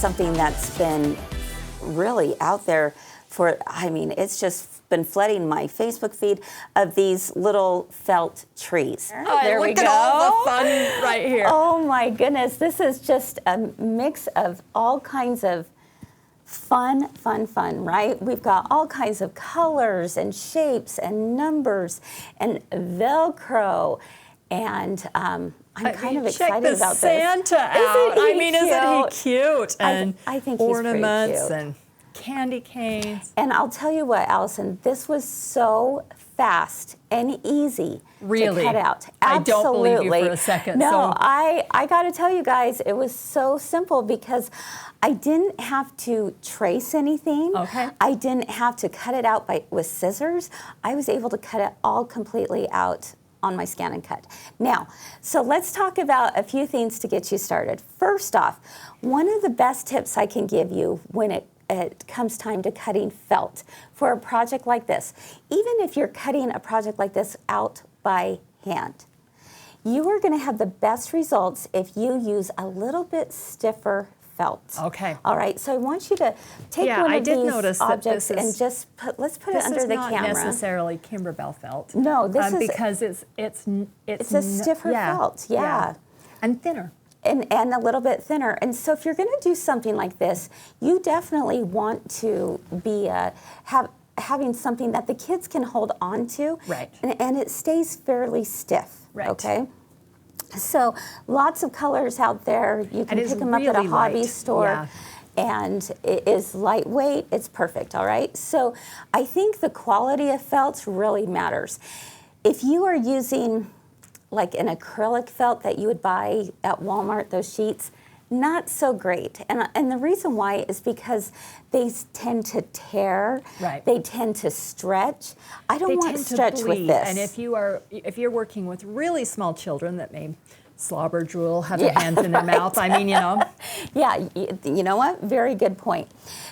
something that's been really out there for, I mean, it's just been flooding my Facebook feed of these little felt trees. There we go. Look at all the fun right here. Oh my goodness, this is just a mix of all kinds of fun, right? We've got all kinds of colors and shapes and numbers and Velcro, and I'm kind of excited about this. Santa out. Isn't he I mean, cute? Isn't he cute? And I think he's ornaments pretty cute. and candy canes. And I'll tell you what, Allison, this was so fast and easy really? to cut out. Absolutely. I don't believe you for a second. No, so. I got to tell you guys, it was so simple because I didn't have to trace anything. Okay. I didn't have to cut it out with scissors. I was able to cut it all completely out on my ScanNCut. Now, so let's talk about a few things to get you started. First off, one of the best tips I can give you when it comes time to cutting felt for a project like this, even if you're cutting a project like this out by hand, you are going to have the best results if you use a little bit stiffer felt. Okay. All right. So I want you to take one of these objects and just let's put it under the camera. This is not necessarily Kimberbell felt. No, this is because it's a stiffer felt. Yeah. And thinner. And a little bit thinner. And so if you're going to do something like this, you definitely want to be having something that the kids can hold on to. Right. And it stays fairly stiff. Right. Okay. So lots of colors out there. You can pick them up at a hobby store. Yeah. And it is lightweight. It's perfect. All right. So I think the quality of felt really matters. If you are using like an acrylic felt that you would buy at Walmart, those sheets, not so great. And the reason why is because they tend to tear. Right. They tend to stretch. I don't want stretch with this. And if you're working with really small children that may slobber, drool, have their hands in their mouth, I mean, you know. Yeah, you know what? Very good point.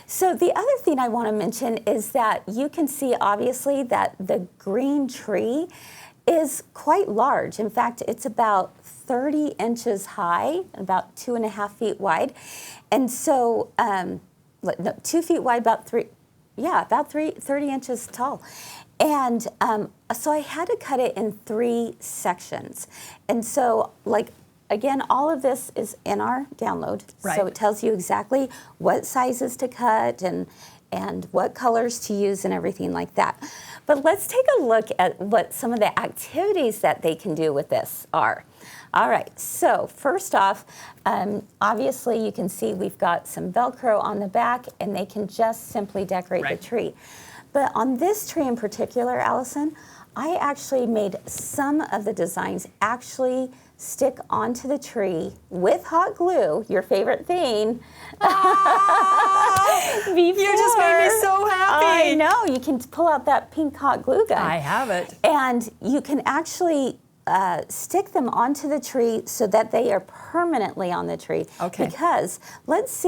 So the other thing I want to mention is that you can see obviously that the green tree is quite large. In fact, it's about 30 inches high, about 2.5 feet wide. And so, 2 feet wide, about 30 inches tall. And so I had to cut it in 3 sections. And so, like, again, all of this is in our download. Right. So it tells you exactly what sizes to cut and what colors to use and everything like that. But let's take a look at what some of the activities that they can do with this are. All right, so first off, obviously you can see we've got some Velcro on the back and they can just simply decorate the tree. But on this tree in particular, Allison, I actually made some of the designs actually stick onto the tree with hot glue, your favorite thing. You just made me so happy. I know. You can pull out that pink hot glue gun. I have it. And you can actually stick them onto the tree so that they are permanently on the tree. Okay. Because let's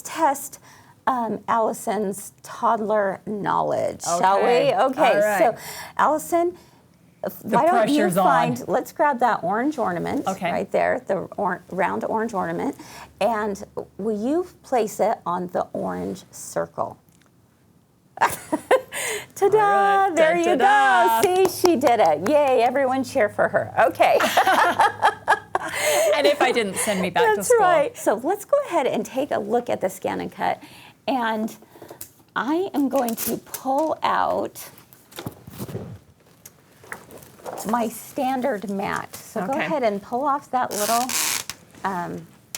test Allison's toddler knowledge, shall we? Okay, All right. so Allison, why don't you pressure's let's grab that orange ornament right there, the round orange ornament, and will you place it on the orange circle? Ta-da! Right. There you Ta-da. go. See, she did it. Yay, everyone cheer for her. Okay. And if I didn't, send me back to That's school. right. So let's go ahead and take a look at the ScanNCut. And I am going to pull out my standard mat. So go ahead and pull off that little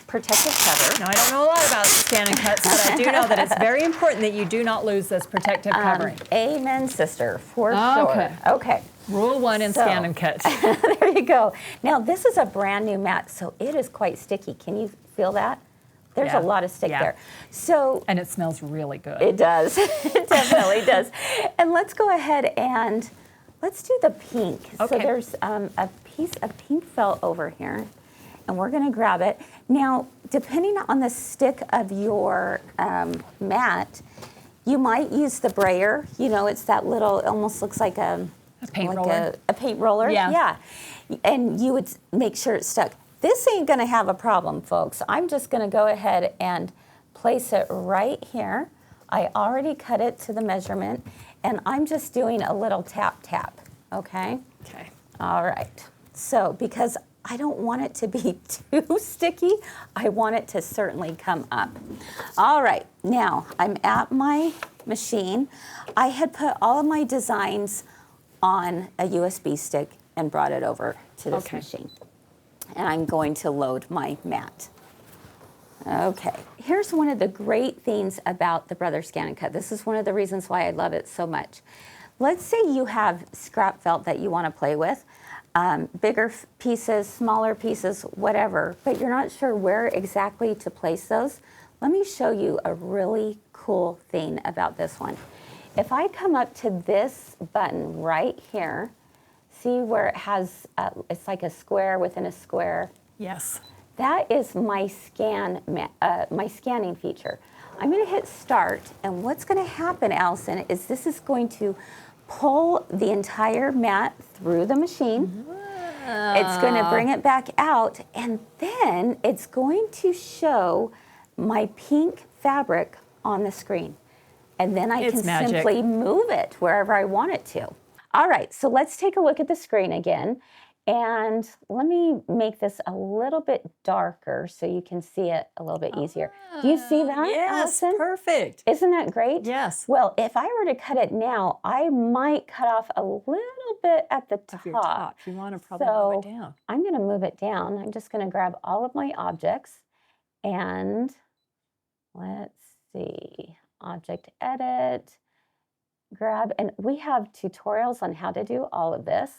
protective cover. Now, I don't know a lot about ScanNCuts, but I do know that it's very important that you do not lose this protective covering. Amen, sister, for sure. Okay. Rule 1 in ScanNCut. There you go. Now, this is a brand new mat, so it is quite sticky. Can you feel that? There's a lot of stick there. So, and it smells really good. It does. It definitely does. And let's go ahead and let's do the pink. Okay. So there's a piece of pink felt over here, and we're going to grab it. Now, depending on the stick of your mat, you might use the brayer. You know, it's that little, it almost looks like a paint roller. A paint roller. Yeah. And you would make sure it's stuck. This ain't going to have a problem, folks. I'm just going to go ahead and place it right here. I already cut it to the measurement, and I'm just doing a little tap tap, okay? Okay. All right. So because I don't want it to be too sticky, I want it to certainly come up. All right, now I'm at my machine. I had put all of my designs on a USB stick and brought it over to this machine. And I'm going to load my mat. Okay, here's one of the great things about the Brother ScanNCut. This is one of the reasons why I love it so much. Let's say you have scrap felt that you want to play with, bigger pieces, smaller pieces, whatever, but you're not sure where exactly to place those. Let me show you a really cool thing about this one. If I come up to this button right here, see where it has, it's like a square within a square? Yes. That is my my scanning feature. I'm going to hit start, and what's going to happen, Allison, is this is going to pull the entire mat through the machine. It's going to bring it back out, and then it's going to show my pink fabric on the screen. And then I can simply move it wherever I want it to. All right, so let's take a look at the screen again. And let me make this a little bit darker so you can see it a little bit easier. Do you see that, yes, Allison? Perfect. Isn't that great? Yes. Well, if I were to cut it now, I might cut off a little bit at the top. Of your top. You want to probably move it down. I'm going to move it down. I'm just going to grab all of my objects and let's see, object edit, grab, and we have tutorials on how to do all of this.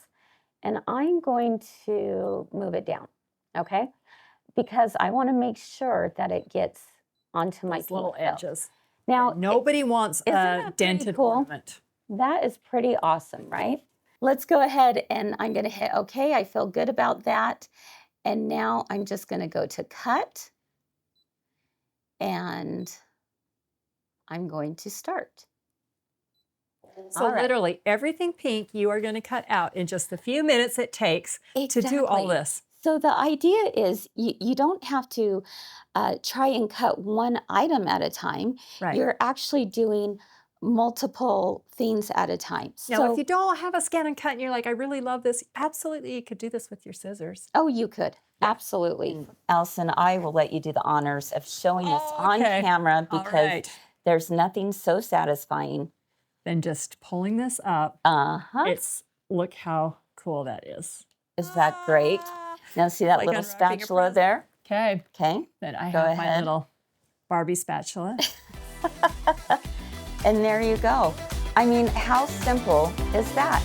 And I'm going to move it down, okay? Because I want to make sure that it gets onto my little edges. Now, nobody wants a dented ornament. That is pretty awesome, right? Let's go ahead and I'm going to hit OK. I feel good about that. And now I'm just going to go to cut. And I'm going to start. So literally everything pink you are going to cut out in just the few minutes it takes to do all this. So the idea is you don't have to try and cut one item at a time. Right. You're actually doing multiple things at a time. Now, so, if you don't have a ScanNCut and you're like, I really love this, absolutely you could do this with your scissors. Oh, you could. Absolutely. Allison, I will let you do the honors of showing this on camera because there's nothing so satisfying than just pulling this up. It's, look how cool that is. Is that great? Now see that little spatula there? Okay. Okay. Then I have my little Barbie spatula. And there you go. I mean, how simple is that?